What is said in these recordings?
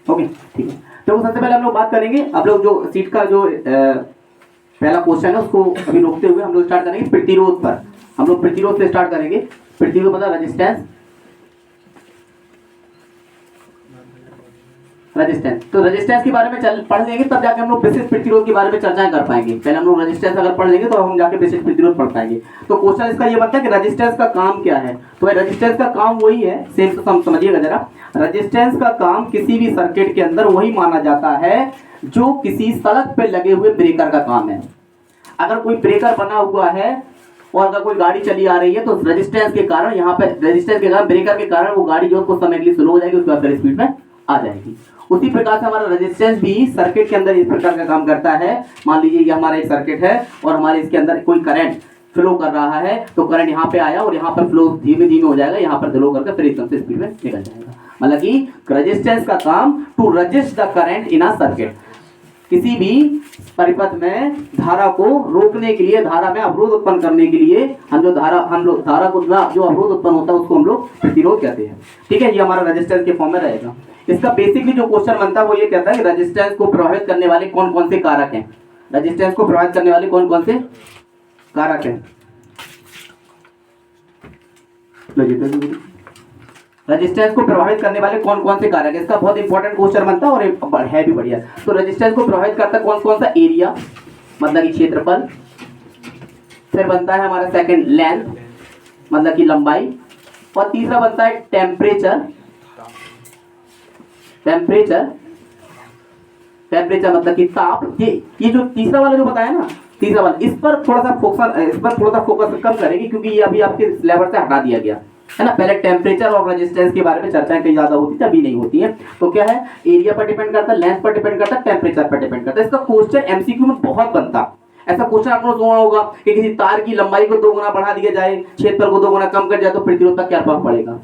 Okay ठीक है। तो सबसे पहले हम लोग बात करेंगे, आप लोग जो सीट का जो पहला क्वेश्चन है उसको अभी रोकते हुए हम लोग स्टार्ट करेंगे प्रतिरोध पर। हम लोग प्रतिरोध से स्टार्ट करेंगे। प्रतिरोध मतलब रेजिस्टेंस, रेजिस्टेंस। तो रेजिस्टेंस के बारे में पढ़ लेंगे तब जाके हम लोग विशिष्ट प्रतिरोध के बारे में चर्चाएं कर पाएंगे। पहले हम लोग रेजिस्टेंस अगर पढ़ लेंगे तो हम जाके विशिष्ट प्रतिरोध पढ़ पाएंगे। तो क्वेश्चन इसका ये बनता है कि रेजिस्टेंस का काम क्या है। तो रेजिस्टेंस का काम वही है, सेम तो समझिएगा जरा। रेजिस्टेंस का काम किसी भी सर्किट के अंदर वही माना जाता है जो किसी सड़क पे लगे हुए ब्रेकर का काम है। अगर कोई ब्रेकर बना हुआ है और अगर कोई गाड़ी चली आ रही है तो रेजिस्टेंस के कारण, यहाँ पे रेजिस्टेंस के कारण, ब्रेकर के कारण वो गाड़ी जो कुछ समय के लिए स्लो हो जाएगी, उसके बाद स्पीड में आ जाएगी। उसी प्रकार से हमारा रेजिस्टेंस भी सर्किट के अंदर इस प्रकार का काम करता है। मान लीजिए ये हमारा एक सर्किट है और हमारे इसके अंदर कोई करंट फ्लो कर रहा है, तो करंट यहाँ पे आया और यहाँ पर फ्लो धीमे धीमे हो जाएगा, यहाँ पर फ्लो करके फिर एकदम से स्पीड में निकल जाएगा। मतलब कि रेजिस्टेंस का काम to resist the current in a circuit. किसी भी परिपथ में धारा को रोकने के लिए, धारा में अवरोध उत्पन्न करने के लिए हम लोग धारा को जो अवरोध उत्पन्न होता है उसको हम लोग प्रतिरोध कहते हैं। ठीक है, ये हमारा रेजिस्टेंस के फॉर्म में रहेगा। इसका बेसिकली जो क्वेश्चन बनता है वो ये कहता है कि रेजिस्टेंस को प्रभावित करने वाले कौन कौन से कारक हैं। रेजिस्टेंस को प्रभावित करने वाले कौन कौन से कारक हैं। रेजिस्टेंस को प्रभावित करने वाले कौन कौन से कारक है, इसका बहुत इंपॉर्टेंट क्वेश्चन बनता है और है भी बढ़िया। तो रेजिस्टेंस को प्रभावित करता है कौन कौन सा, एरिया मतलब कि क्षेत्रफल, फिर बनता है हमारा सेकंड लेंथ मतलब कि लंबाई, और तीसरा बनता है टेम्परेचर। टेम्परेचर मतलब कि ताप। ये जो तीसरा वाला जो बताया ना, तीसरा वाला, इस पर थोड़ा सा फोकस कम करेंगे क्योंकि ये अभी आपके सिलेबस से हटा दिया गया है ना। पहले टेम्परेचर और रेजिस्टेंस के बारे में चर्चाएं कहीं ज्यादा होती थी, अभी नहीं होती है। तो क्या है, एरिया पर डिपेंड करता है, लेंथ पर डिपेंड करता है, टेम्परेचर पर डिपेंड करता है। इसका क्वेश्चन एमसीक्यू में बहुत बनता। ऐसा क्वेश्चन आपने सुना होगा कि किसी तार की लंबाई को 2 गुना बढ़ा दिया जाए, क्षेत्रफल को 2 गुना कम कर जाए तो प्रतिरोध का क्या प्रभाव पड़ेगा।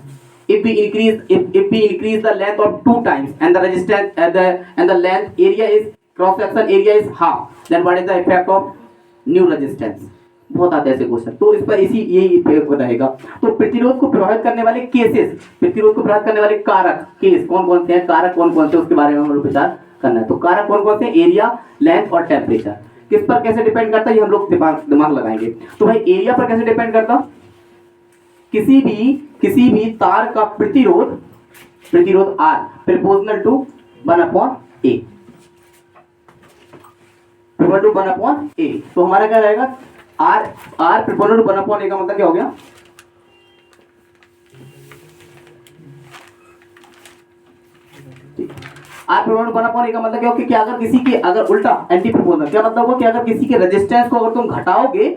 If we increase the length of 2 times and the resistance and the length area is cross section area is half, then what is the effect of new resistance? बहुत आते हैं ऐसे क्वेश्चन, तो इस पर इसी यही रहेगा। तो प्रतिरोध को प्रभावित करने वाले केसेस, प्रतिरोध को प्रभावित करने वाले कारक केस कौन कौन से हैं, कारक कौन कौन से, उसके बारे में हम लोग विचार करना है। तो कारक कौन कौन से, एरिया, लेंथ और टेम्परेचर। किस पर कैसे डिपेंड करता है ये हम लोग दिमाग लगाएंगे। तो भाई एरिया पर कैसे डिपेंड करता, किसी भी तार का प्रतिरोध R proportional to 1/A, proportional to 1/A। तो हमारा क्या रहेगा, R प्रोपोर्शनल टू 1/A का मतलब क्या हो गया, R प्रोपोर्शनल टू 1/A का मतलब क्या हो कि अगर किसी के, अगर उल्टा एंटी प्रोपोर्शनल, क्या मतलब हुआ कि अगर किसी के रेजिस्टेंस को अगर तुम घटाओगे,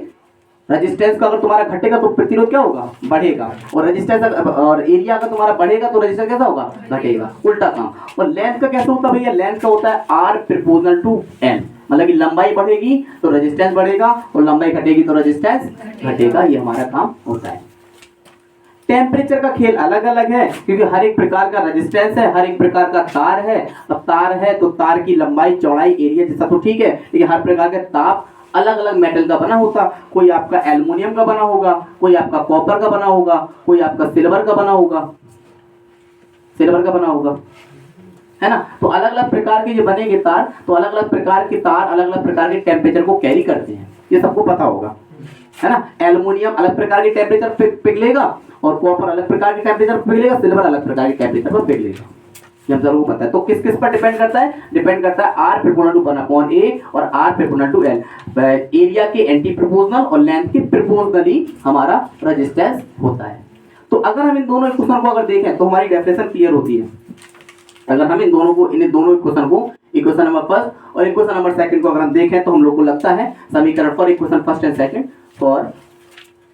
रेजिस्टेंस का अगर तुम्हारा घटेगा तो प्रतिरोध क्या होगा, बढ़ेगा। और रेजिस्टेंस और एरिया का तुम्हारा बढ़ेगा तो रेजिस्टेंस कैसा होगा, घटेगा, उल्टा काम। और लेंथ का कैसे होता है भैया, लेंथ का होता है R प्रोपोर्शनल टू N, मतलब कि लंबाई बढ़ेगी तो रेजिस्टेंस बढ़ेगा और लंबाई घटेगी तो रेजिस्टेंस घटेगा, ये हमारा काम होता है। टेम्परेचर का खेल अलग अलग है क्योंकि हर एक प्रकार का रेजिस्टेंस है, हर एक प्रकार का तार है। अब तार है तो तार की लंबाई, चौड़ाई, एरिया जैसा तो ठीक है, लेकिन हर प्रकार के ताप अलग अलग मेटल का बना होता। कोई आपका एल्युमिनियम का बना होगा, कोई आपका कॉपर का बना होगा, कोई आपका सिल्वर का बना होगा, है ना। तो अलग अलग प्रकार के जो बनेंगे तार, तो अलग अलग प्रकार के तार अलग अलग प्रकार के टेम्परेचर को कैरी करते हैं, ये सबको पता होगा, है ना। एल्युमिनियम अलग प्रकार के टेम्परेचर पिघलेगा और कॉपर अलग प्रकार के टेम्परेचर पर पिघलेगा, सिल्वर अलग प्रकार के टेम्परेचर पर पिघलेगा, जब जरूर पता है। तो किस किस पर डिपेंड करता है, डिपेंड करता है R प्रोपोर्शनल टू 1/A और R proportional to L। Area के एंटी प्रोपोर्शनल और लेंथ के प्रोपोर्शनली हमारा रेजिस्टेंस होता है। तो अगर हम इन दोनों इक्वेशन को अगर देखें तो हमारी डेफिनेशन क्लियर होती है। अगर हम इन दोनों इक्वेशन को, इक्वेशन नंबर फर्स्ट और इक्वेशन नंबर सेकंड को अगर हम देखें तो हम लोग को लगता है समीकरण for equation first and second, for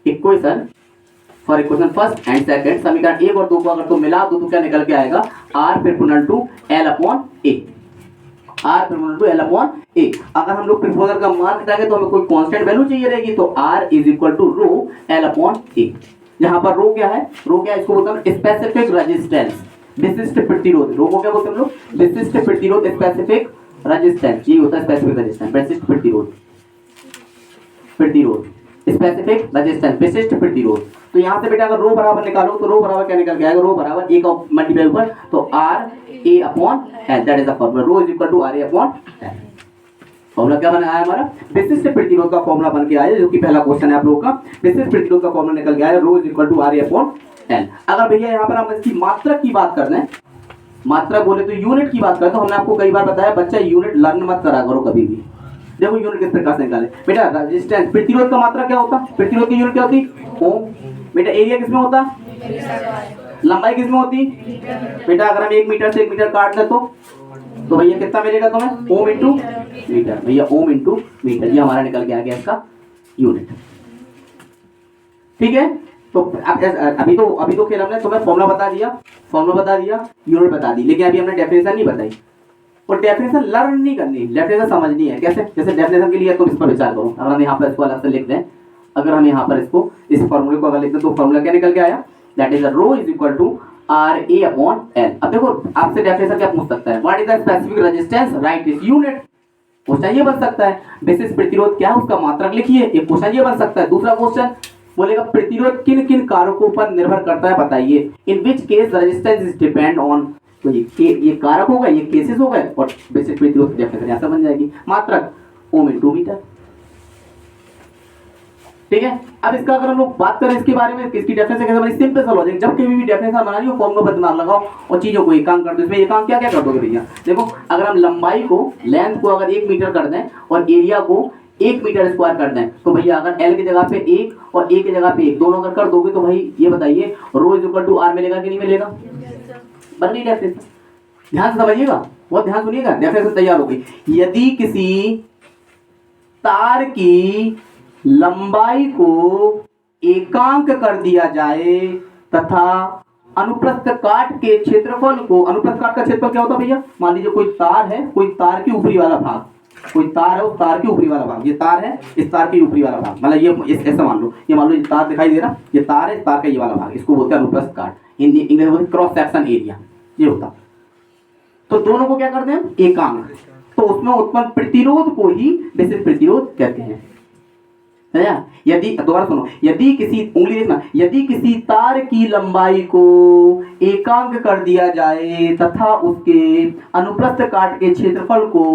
equation first and second, समीकरण 1 और 2 को अगर तो मिला दो तो क्या निकल के आएगा, R proportional to L/A, R proportional to L/A। अगर हम लोग प्रोपोर्शनल का मान घटाएंगे तो हमें कोई कांस्टेंट वैल्यू चाहिए रहेगी, तो R is equal to rho L/A। यहाँ पर रो क्या है, इसको बोलते हैं स्पेसिफिक रेजिस्टेंस, विशिष्ट प्रतिरोध। रो को क्या बोलते हैं हम लोग, विशिष्ट प्रतिरोध, स्पेसिफिक रेजिस्टेंस, ये होता है स्पेसिफिक रेजिस्टेंस, विशिष्ट प्रतिरोध, स्पेसिफिक रेजिस्टेंस, विशिष्ट प्रतिरोध। तो यहाँ से बेटा अगर रो बराबर निकालो तो रो बराबर क्या निकल के आएगा, रो बराबर ए का मल्टीप्लाई ऊपर तो R A upon L, that is the formula, rho is equal to R A upon L. Formula क्या बना आया हमारा, विशिष्ट प्रतिरोध का फॉर्मूला बन के आया, जो कि पहला क्वेश्चन है आप लोगों का। विशिष्ट प्रतिरोध का फॉर्मूला निकल के आया, rho is equal to R A upon L. अगर भैया यहाँ पर हम इसकी मात्रक की बात कर रहे हैं, मात्रा बोले तो यूनिट की बात करें, तो हमने आपको कई बार बताया बच्चा यूनिट लर्न मत करा करो कभी भी। देखो यूनिट किस प्रकार से निकाले बेटा, रेजिस्टेंस प्रतिरोध का मात्रा क्या होता, प्रतिरोध की यूनिट क्या होती, ओम। बेटा एरिया किसमें होता, लंबाई किसमें होती बेटा, अगर हम 1 मीटर से 1 मीटर काट ले तो भैया कितना मिलेगा तुम्हें, ओम इंटू मीटर, भैया ओम इंटू मीटर, ये हमारा निकल के आ गया इसका यूनिट। ठीक है, तो अभी तो खेल हमने तुम्हें फॉर्मूला बता दिया, यूनिट बता दी, लेकिन अभी हमने डेफिनेशन नहीं बताई। और डेफिनेशन लर्न नहीं करनी, डेफिनेशन समझनी है। कैसे, जैसे डेफिनेशन के लिए तुम इस पर विचार करो। अगर हम यहाँ पर इसको अलग से लिख दें, अगर हम यहाँ पर इसको इस फॉर्मूले को अगर लिख दें तो फॉर्मूला क्या निकल के आया, that is rho is equal to R A upon L. अब देखो आपसे डेफिनेशन क्या पूछ सकता है, what is the specific resistance, right is unit. Question ये बन सकता है, विशिष्ट प्रतिरोध क्या है उसका मात्रक लिखिए, एक क्वेश्चन ये बन सकता है। दूसरा क्वेश्चन बोलेगा प्रतिरोध किन किन कारकों पर निर्भर करता है बताइए, in which case resistance is depend on, तो ये कारक होगा, ये केसेस हो गए, और विशिष्ट प्रतिरोध की डेफिनेशन ऐसा बन जाएगी, मात्रक ओम इंटू मीटर। ठीक है, अब इसका अगर हम लोग बात करें इसके बारे में, इसकी डेफिनेशन कैसे बनी, सिंपल सा लॉजिक, जब कभी भी डेफिनेशन बनानी हो फॉर्मूला पर दिमाग लगाओ और चीजों को एकांक कर दो। इसमें एकांक क्या क्या कर दोगे भैया, देखो अगर हम लंबाई को, लेंथ को अगर 1 मीटर कर दें और एरिया को 1 मीटर स्क्वायर कर दें, तो भैया अगर एल की जगह पे 1 और ए की जगह पे 1 दोनों अगर कर दोगे तो भाई ये बताइए रो इज इक्वल टू आर मिलेगा कि नहीं मिलेगा, बन गई डेफिनेशन। ध्यान से समझिएगा, बहुत ध्यान सुनिएगा, डेफिनेशन तैयार हो गई। यदि किसी तार की लंबाई को एकांक कर दिया जाए तथा अनुप्रस्थ काट के क्षेत्रफल को, अनुप्रस्थ काट का क्षेत्रफल क्या होता है भैया, मान लीजिए कोई तार है, कोई तार के ऊपरी वाला भाग, कोई तार है उस तार के ऊपरी वाला भाग, ये तार है इस तार के ऊपरी वाला भाग, मतलब ये ऐसा मान लो, ये मान लो ये तार दिखाई दे रहा, ये तार है, तार का ये वाला भाग, इसको बोलते हैं अनुप्रस्थ काट, हिंदी इंग्लिश में क्रॉस सेक्शन एरिया ये होता। तो दोनों को क्या करते हैं एकांक, तो उसमें उत्पन्न प्रतिरोध को ही विशिष्ट प्रतिरोध कहते हैं। यदि दोबारा सुनो, यदि किसी, उंगली देखना, यदि किसी तार की लंबाई को एकांक कर दिया जाए तथा उसके अनुप्रस्थ काट के क्षेत्रफल को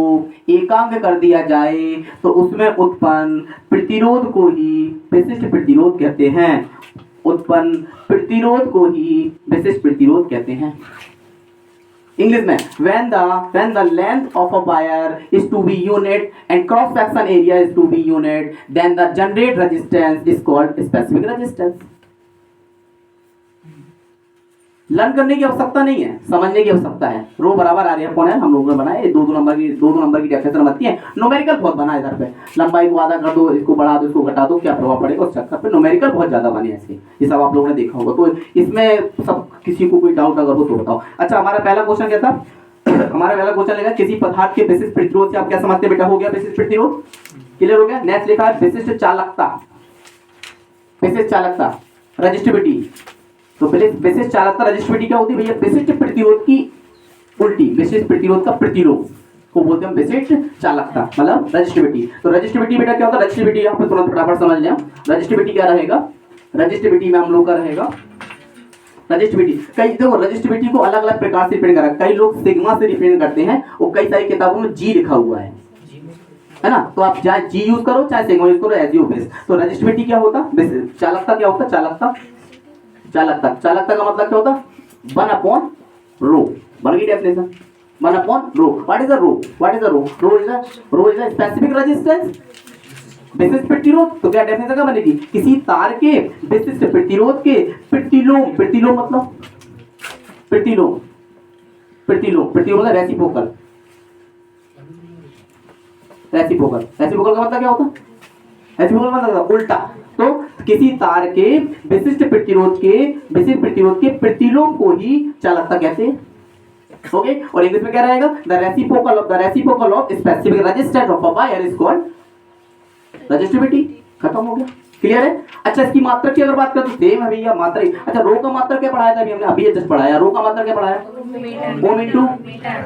एकांक कर दिया जाए तो उसमें उत्पन्न प्रतिरोध को ही विशिष्ट प्रतिरोध कहते हैं, उत्पन्न प्रतिरोध को ही विशिष्ट प्रतिरोध कहते हैं। इंग्लिश में when the length of a wire is to be unit and cross section area is to be unit, then the generate resistance is called specific resistance। Learn करने की आवश्यकता नहीं है, समझने की आवश्यकता है। रो बराबर आ रही है, कौन है हम लोगों ने बनाए, दो नंबर की डेफिनेशन बनती है, न्यूमेरिकल बहुत बना है इधर पे, लंबाई को आधा कर दो, इसको बढ़ा दो, इसको घटा दो, क्या प्रभाव पड़ेगा उस चक्कर पे न्यूमेरिकल बहुत ज्यादा बने ऐसे, ये सब आप लोगों ने देखा होगा। तो इसमें सब किसी को कोई डाउट अगर हो तो बताओ। अच्छा हमारा पहला क्वेश्चन क्या था, हमारा पहला क्वेश्चन लेगा किसी पदार्थ के विशिष्ट प्रतिरोध से आप क्या समझते बेटा, हो गया विशिष्ट प्रतिरोध, क्लियर हो गया। नेक्स्ट लिखा है विशिष्ट चालकता, विशिष्ट चालकता रेजिस्टिविटी, तो पहले विशिष्ट चालकता रेजिस्टिविटी क्या होती है भैया, विशिष्ट प्रतिरोध की उल्टी, विशिष्ट प्रतिरोध का प्रतिरोध को बोलते हैं विशिष्ट चालकता, मतलब रेजिस्टिविटी। तो रेजिस्टिविटी बेटा क्या होता है, रेजिस्टिविटी यहाँ पे तुरंत फटाफट समझ लें, रेजिस्टिविटी क्या रहेगा, रेजिस्टिविटी में हम लोग का रहेगा रेजिस्टिविटी, कई देखो रेजिस्टिविटी को अलग अलग प्रकार से रिप्रेजेंट करा, कई लोग सिग्मा से रिप्रेजेंट करते हैं और कई सारी किताबों में जी लिखा हुआ है ना, तो आप चाहे जी यूज करो चाहे सिग्मा यूज करो, एज यू विश। तो रेजिस्टिविटी क्या होता, चालकता क्या होता, चालकता का मतलब क्या होता, 1 अपॉन रो, बन गई definition, 1 upon rho. What is a rho, rho is a specific resistance, विशिष्ट प्रतिरोध। तो क्या डेफिनेशन क्या बनेगी, किसी तार के विशिष्ट प्रतिरोध के प्रतिलोम, मतलब प्रतिलोम मतलब रेसिप्रोकल का मतलब क्या होता, रेसिप्रोकल मतलब उल्टा। तो किसी तार के विशिष्ट प्रतिरोध के प्रतिलोम को ही चालकता कहते हैं, ओके। और इंग्लिश में क्या रहेगा, the reciprocal of specific resistance of a wire is called resistivity. खत्म हो गया, क्लियर है। अच्छा इसकी मात्रक की अगर बात करें तो सेम है भैया, मात्रक। अच्छा रो का मात्रक क्या पढ़ाया था अभी हमने, अभी जस्ट पढ़ाया, रो का मात्रक क्या पढ़ाया, ओम इंटू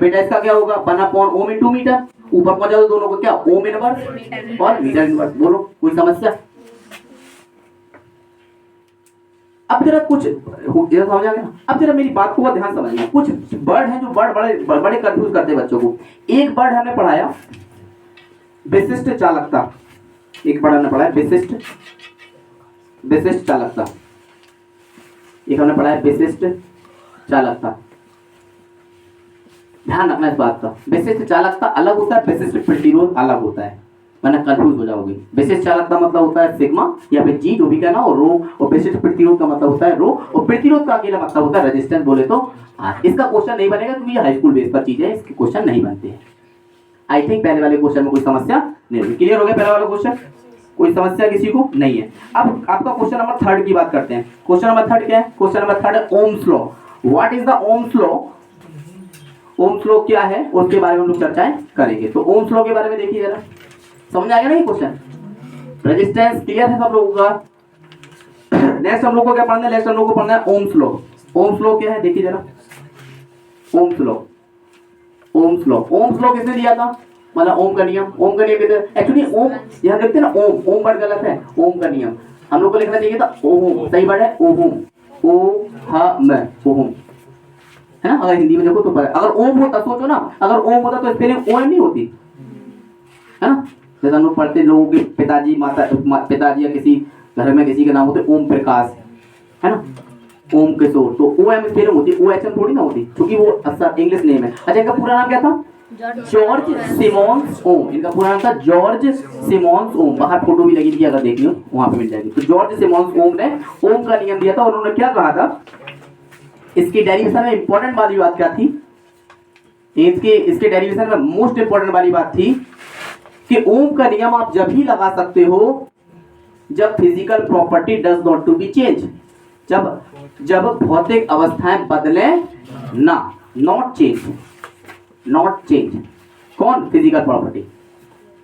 बेटा, इसका क्या होगा 1 अपॉन ओम इंटू मीटर, ऊपर पहुंचा दो दोनों को क्या, ओम इनवर्स और मीटर इनवर्स। बोलो कोई समस्या, अब जरा कुछ इधर समझ आ गया। अब जरा मेरी बात को ध्यान समझना। कुछ वर्ड हैं जो वर्ड बड़े बड़े कंफ्यूज करते हैं बच्चों को। एक वर्ड हमने पढ़ाया विशिष्ट चालकता, एक वर्ड हमने पढ़ाया विशिष्ट चालकता, एक हमने पढ़ाया विशिष्ट चालकता। ध्यान रखना इस बात का, विशिष्ट चालकता अलग होता है, विशिष्ट प्रतिरोध अलग होता है, वरना कंफ्यूज हो जाओगे। विशिष्ट चालकता मतलब होता है सिग्मा या फिर जी जो भी कहना, और रो, और विशिष्ट प्रतिरोध का मतलब होता है रो, और प्रतिरोध का अकेला मतलब होता है रेजिस्टेंस बोले तो आर। इसका क्वेश्चन नहीं बनेगा क्योंकि ये हाई स्कूल बेस पर चीज है, इसके क्वेश्चन नहीं बनते हैं। आई थिंक पहले वाले क्वेश्चन में कोई समस्या नहीं होगी। क्लियर हो गया पहला वाला क्वेश्चन, कोई समस्या किसी को नहीं है। अब आपका क्वेश्चन नंबर 3 की बात करते हैं। क्वेश्चन नंबर 3 क्या है? क्वेश्चन नंबर 3 है Ohm's law. What is the Ohm's law? Ohm's law क्या है उसके बारे में हम लोग चर्चाएं करेंगे। तो ओम्स लॉ के बारे में देखिए जरा, समझ आ गया ना ये क्वेश्चन? रेजिस्टेंस क्लियर है सब लोगों का? नेक्स्ट हम लोग को क्या पढ़ना है? नेक्स्ट हम लोग को पढ़ना है ओम्स लॉ। ओम्स लॉ क्या है देखिए जरा, Ohm's law. Ohm's law, Ohm's law किसने दिया था? मतलब ओम का नियम। ओम का नियम कहते हैं एक्चुअली ओम, यहां देखते हैं ना ओम, ओम वर्ड गलत है, ओम का नियम हम लोग को लिखना चाहिए था ओम, सही वर्ड है ओम, ओ ह म, ओम है ना। अगर हिंदी में देखो तो अगर ओम होता, सोचो ना, अगर ओम होता तो स्पेलिंग ओम नहीं होती है ना। जैसे हम लोग पढ़ते लोगों के पिताजी पिताजी या किसी घर में किसी का नाम होते ओम प्रकाश है ना, ओम किशोर, तो ओ एम स्पेलिंग होती, ओ एच एम थोड़ी ना होती, क्योंकि वो अच्छा इंग्लिश नेम है। अच्छा इनका पूरा नाम क्या था? जॉर्ज सिमोन्स ओम। इनका पूरा नाम था जॉर्ज सिमोन्स ओम। बाहर फोटो भी लगी थी, अगर देखनी हो वहां पे मिल जाएगी। तो जॉर्ज सिमोन्स ओम ने ओम का नियम दिया था, और उन्होंने क्या कहा था? इसकी डेरिवेशन में इंपॉर्टेंट वाली बात क्या थी? इसके डेरिवेशन में मोस्ट इंपॉर्टेंट वाली बात थी कि ओम का नियम आप जब ही लगा सकते हो जब physical property does not to be change, जब भौतिक अवस्थाएं बदले ना, नॉट चेंज, नॉट चेंज। कौन? फिजिकल प्रॉपर्टी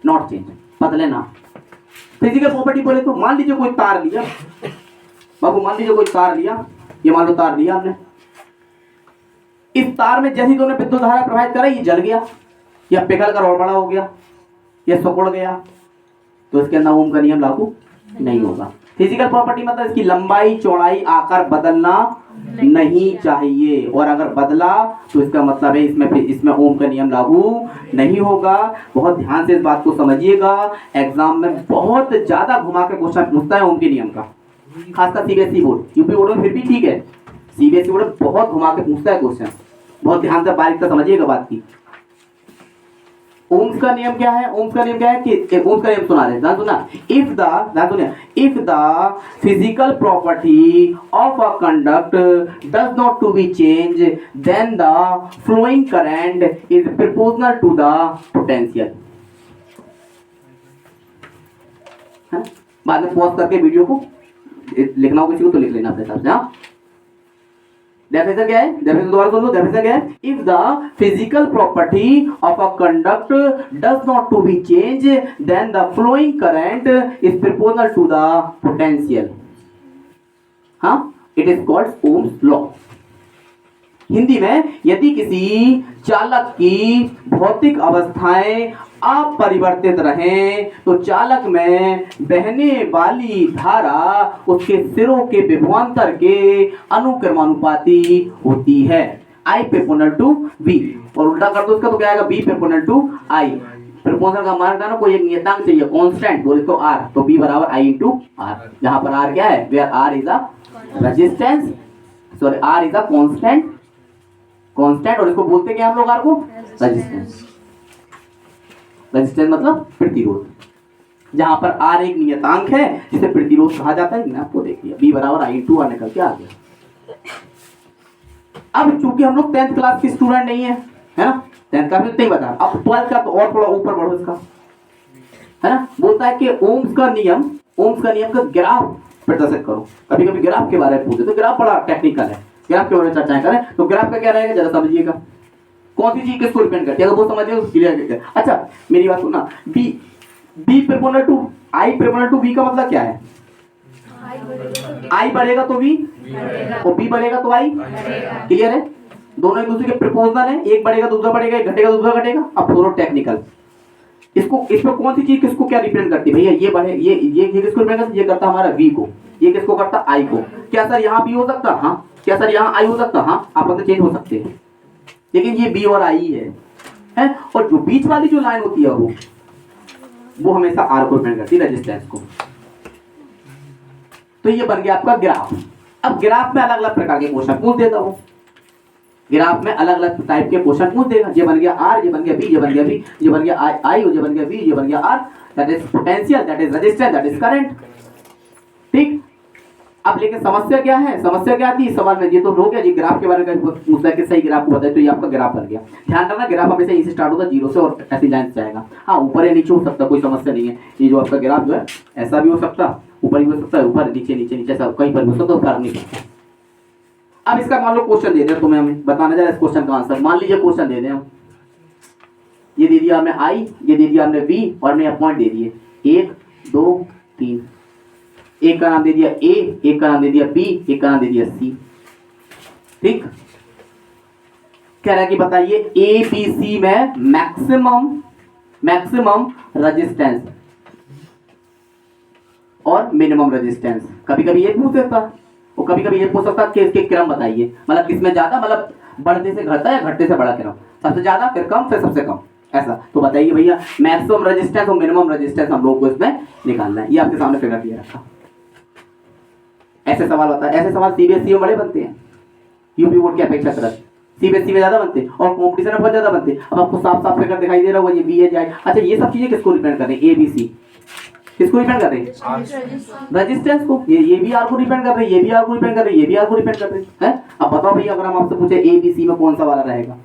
नॉट चेंज, बदले ना। फिजिकल प्रॉपर्टी बोले तो मान लीजिए कोई तार लिया बाबू, मान लीजिए कोई तार लिया, ये मान लो तार लिया हमने, इस तार में जैसे ही तुमने विद्युत धारा प्रवाहित करा, ये जल गया या पिघल कर और बड़ा हो गया या सिकुड़ गया, तो इसके अंदर ओम का नियम लागू नहीं होगा। फिजिकल प्रॉपर्टी मतलब इसकी लंबाई चौड़ाई आकार बदलना नहीं चाहिए, और अगर बदला तो इसका मतलब है इसमें ओम का नियम लागू नहीं होगा। बहुत ध्यान से इस बात को समझिएगा, एग्जाम में बहुत ज्यादा घुमा के क्वेश्चन पूछता है ओम के नियम का, खासकर सीबीएसई बोर्ड। यूपी बोर्ड में फिर भी ठीक है, सीबीएसई बोर्ड बहुत घुमा के पूछता है क्वेश्चन। बहुत ध्यान से बारीक से समझिएगा बात की। ओम्स का नियम क्या है? ओम्स का नियम क्या है कि ओम्स का नियम सुना रहे हैं, सुना, if the physical property of a conduct does not to be change then the flowing current is proportional to the potential. बाद में पॉज करके वीडियो को लिखना हो किसी को तो लिख लेना अपने हिसाब से। डेफिनेशन क्या है? डेफिनेशन दोबारा सुन लो। डेफिनेशन क्या है? If the physical property of a conduct does not to be change then the flowing current is proportional to the potential, हाँ, it is called Ohm's law. Hindi में यदि किसी चालक की भौतिक अवस्थाएं अपरिवर्तित रहें तो चालक में बहने वाली धारा उसके सिरों के विभवांतर के अनुक्रमानुपाती होती है, I प्रोपोर्शनल टू V। और उल्टा कर दो उसका तो क्या आएगा? B proportional to I। Proportional का मान ना कोई एक नियतांक चाहिए, कांस्टेंट बोले तो R, तो B बराबर I इंटू R। जहां पर R क्या है? Where R is a resistance, sorry R is a constant, और इसको बोलते क्या हम लोग? R को रेजिस्टेंस। रेजिस्टेंस मतलब प्रतिरोध। जहां पर R एक नियतांक है जिसे प्रतिरोध कहा जाता है, आपको देख लिया, B बराबर I इंटू R निकल के आ गया। अब चूंकि हम लोग 10th क्लास के स्टूडेंट नहीं है ना, 10th का भी नहीं बता, अब 12th का तो और थोड़ा ऊपर बढ़ो इसका, है ना। बोलता है कि ओम्स का नियम का ग्राफ प्रदर्शित करो। कभी कभी ग्राफ के बारे में पूछे तो ग्राफ बड़ा टेक्निकल है, ग्राफ के बारे में चर्चाएं करें तो ग्राफ का क्या रहेगा जरा समझिएगा, कौन सी चीज किसको डिपेंड करती है, अगर वो समझिए तो क्लियर करके। अच्छा मेरी बात सुनना, B proportional to I proportional to B का मतलब क्या है? आई बढ़ेगा तो बी, और बी बढ़ेगा तो आई। क्लियर है? दोनों एक दूसरे के प्रोपोर्शनल है, एक बढ़ेगा दूसरा बढ़ेगा, एक घटेगा दूसरा घटेगा। अब थोड़ा टेक्निकल, इसमें कौन सी चीज किसको क्या रिप्रेजेंट करती है भैया, ये बढ़े ये किसको रिप्रेजेंट करता है, ये करता है हमारा V को, ये किसको करता I को। क्या सर यहाँ B हो सकता, हाँ। क्या सर यहाँ I हो सकता, हाँ। आप तो चेंज हो सकते हैं, लेकिन ये B और I है। और जो बीच वाली जो लाइन होती है वो हमेशा R को रिप्रेजेंट करती है, रेजिस्टेंस को। तो ये बन गया आपका ग्राफ। अब ग्राफ में अलग अलग प्रकार के क्वेश्चन पूछ देता हूँ, ग्राफ में अलग अलग टाइप के क्वेश्चन पूछ देगा। ये बन गया R, ये बन गया B, ये बन गया V, ये बन गया I, ये बन गया V, ये बन गया R। That is potential, that is resistance, that is current. ठीक। अब लेकिन समस्या क्या है, समस्या क्या आती है सवाल में, ये तो हो गया जी ग्राफ के बारे में पूछता है कि सही ग्राफ को बताए, तो ये आपका ग्राफ बन गया। ध्यान रखना ग्राफ हमेशा यहीं से स्टार्ट होगा 0 से और ऐसी लाइन से जाएगा। हाँ ऊपर या नीचे हो सकता, कोई समस्या नहीं है। ये जो आपका ग्राफ जो है ऐसा भी हो सकता, ऊपर भी हो सकता है, ऊपर नीचे नीचे नीचे सब कहीं पर भी हो सकता है, फर्क नहीं पड़ता। अब इसका मान लो क्वेश्चन दे दें, तुम्हें हमें बताना जरा इस क्वेश्चन का आंसर। मान लीजिए क्वेश्चन दे दें हम, ये दे दिया हमने I, ये दे दिया हमने V और हमने पॉइंट दे दिए 1 2 3। एक का नाम दे दिया A, एक का नाम दे दिया B, एक का नाम दे दिया C। ठीक। कह रहा है कि बताइए ABC में मैक्सिमम रेजिस्टेंस और मिनिमम रेजिस्टेंस। कभी कभी ये पूछ सकता और कभी कभी ये पूछ सकता कि इसके क्रम बताइए, मतलब किसमें ज्यादा, मतलब बढ़ते से घटता है, घटते से बड़ा क्रम, सबसे ज्यादा फिर कम फिर सबसे कम, ऐसा। तो बताइए भैया मैक्सिमम रेजिस्टेंस और मिनिमम रेजिस्टेंस हम लोग को इसमें निकालना है। ये आपके सामने फिगर दिया रखा। ऐसे सवाल होता है, ऐसे सवाल सीबीएसई में बड़े बनते हैं, यूपी बोर्ड की अपेक्षा कर सीबीएसई में ज्यादा बनते हैं और कॉम्पिटिशन में बहुत ज्यादा बनते हैं। अब आपको साफ साफ फिगर दिखाई दे रहा होगा, ये बी है जाए। अच्छा ये सब चीजें किसको डिपेंड कर रही है, ABC किसको डिपेंड कर रही है, रेजिस्टेंस को। ये भी आर को डिपेंड कर रही है, ये भी आर को डिपेंड कर रही है, ये भी आर को डिपेंड कर रही है। अब बताओ भैया अगर हम आपसे पूछे ABC में कौन सा वाला रहेगा,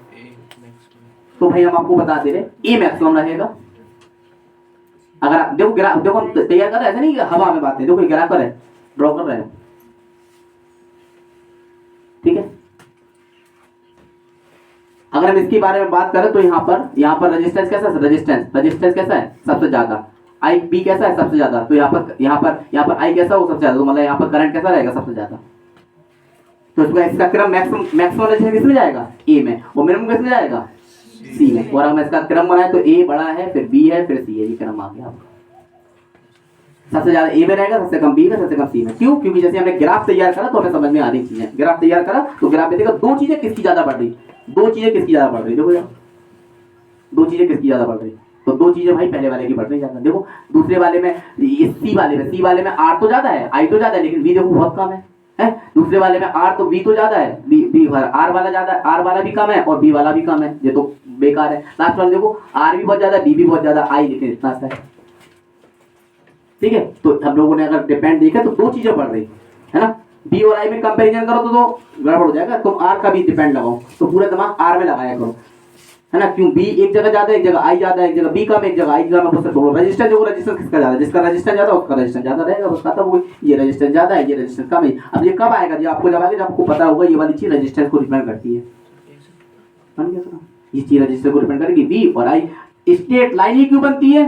तो भाई हम आपको बता दे रहे ए मैक्सिमम रहेगा। अगर आप देखो ग्राफ, देखो तैयार कर रहे, ऐसा नहीं कि हवा में बात है, देखो ग्राफ कर है, ड्रॉ कर रहे हैं। ठीक है। अगर हम इसके बारे में बात करें तो यहाँ पर रेजिस्टेंस कैसा है, रेजिस्टेंस कैसा है सबसे ज्यादा, आई बी कैसा है सबसे ज्यादा, तो यहाँ पर आई कैसा हो सबसे ज्यादा, तो मतलब यहाँ पर करंट कैसा रहेगा सबसे ज्यादा। तो इसका क्रम मैक्सिमम रेजिस्टेंस किसमें जाएगा, ए में, और मिनिमम किसमें जाएगा, सी में। और हम इसका क्रम बनाए तो ए बड़ा है, फिर बी है, फिर सी है, ये क्रम आ गया आपका। सबसे ज्यादा ए में रहेगा, सबसे कम बी में, सबसे कम सी में। क्यों, क्योंकि जैसे हमने ग्राफ तैयार करा तो हमें समझ में आ रही चीजें। ग्राफ तैयार करा तो ग्राफ में देखा दो चीजें किसकी ज्यादा बढ़ रही, दो चीजें किसकी ज्यादा बढ़ रही, देखो यार दो चीजें किसकी ज्यादा बढ़ रही, तो दो चीजें भाई पहले वाले की बढ़ रही ज्यादा। देखो दूसरे वाले में सी वाले में आर तो ज्यादा है, आई तो ज्यादा है, लेकिन बी देखो बहुत कम है। दूसरे वाले में आर तो बी तो ज्यादा है, बी आर वाला ज्यादा है, आर वाला भी कम है और बी वाला भी कम है, ये तो बेकार है। लास्ट वाले देखो आर भी बहुत ज्यादा, बी भी बहुत ज्यादा, आई देखिए इतना सा है। ठीक है। तो हम लोगों ने अगर डिपेंड देखा तो दो चीजें बढ़ रही है ना, बी और आई में कंपैरिजन करो तो गड़बड़ हो जाएगा। तुम आर का भी डिपेंड लगाओ तो पूरा दिमाग आर में लगाया करो, है ना। क्यों, बी एक जगह ज्यादा है, एक जगह आई ज्यादा है, एक जगह बी कम, एक जगह आई कम है। तो रजिस्टेंस देखो, रजिस्टेंस किसका ज्यादा है, जिसका रजिस्टेंस ज्यादा उसका रजिस्टेंस ज्यादा रहेगा, उसका तब ये रजिस्टेंस ज्यादा है, ये रजिस्टेंस कम है। अब ये कब आएगा, जब आपको जब आपको पता होगा ये वाली चीज रजिस्टेंस को डिपेंड करती है। बन गया सर, ये चीज रजिस्टेंस को डिपेंड करेगी। बी और आई स्ट्रेट लाइन ही क्यों बनती है,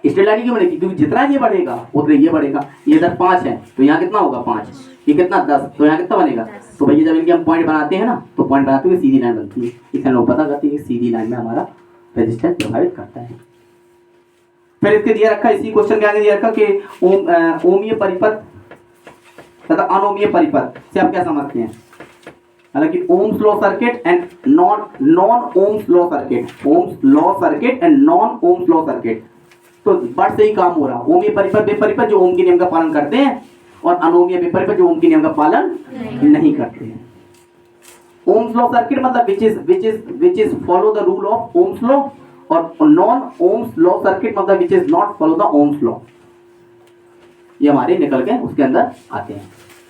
स्ट्रेट लाइन क्यों बनेगी, क्योंकि जितना ये बढ़ेगा उतना ये बढ़ेगा। ये इधर 5 है तो यहाँ कितना होगा 5, ये कितना 10, तो यहाँ कितना बनेगा। तो भैया जब इनके हम पॉइंट बनाते हैं ना, तो पॉइंट बनाते हुए सीधी लाइन बनती है। इसे लोग पता करते हैं कि सीधी लाइन में हमारा रेजिस्टेंस प्रभावित करता है। फिर इसके दिया रखा, इसी क्वेश्चन के आगे दिया रखा कि ओमीय परिपथ तथा अनोमीय परिपथ से आप क्या समझते हैं। हालांकि Ohm's law circuit and non Ohm's law circuit, Ohm's law circuit and non Ohm's law circuit, तो बट से ही काम हो रहा। ओमीय परिपथ वे परिपथ जो ओम के नियम का पालन करते हैं, और अनोमीय वे परिपथ जो ओम के नियम का पालन नहीं करते हैं। ओम्स लॉ सर्किट मतलब which is follow the rule of Ohm's law, और नॉन ओम्स लॉ सर्किट मतलब which is not follow the Ohm's law। ये हमारे निकल के उसके अंदर आते हैं।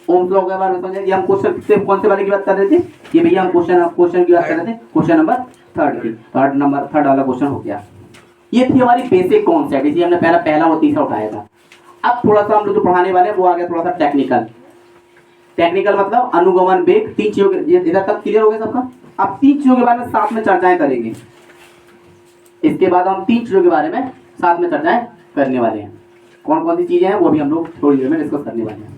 ओम्स लॉ के बारे में समझे। ये हम क्वेश्चन से कौन से वाले की बात कर रहे थे, ये भैया हम क्वेश्चन की बात कर रहे थे, क्वेश्चन नंबर 3 की, थर्ड वाला क्वेश्चन हो गया। ये थी हमारी बेसिक कॉन्सेप्ट, इसी हमने पहला और तीसरा उठाया था। अब थोड़ा सा हम लोग जो पढ़ाने वाले हैं वो आ गया थोड़ा सा टेक्निकल मतलब अनुगमन वेग, 3 चीजों के, इधर तक क्लियर हो गया सबका। अब 3 चीजों के बारे में साथ में चर्चाएं करेंगे। इसके बाद हम 3 चीजों के बारे में साथ में चर्चाएं करने वाले हैं। कौन कौन सी चीजें हैं वो भी हम लोग थोड़ी देर में डिस्कस करने वाले हैं।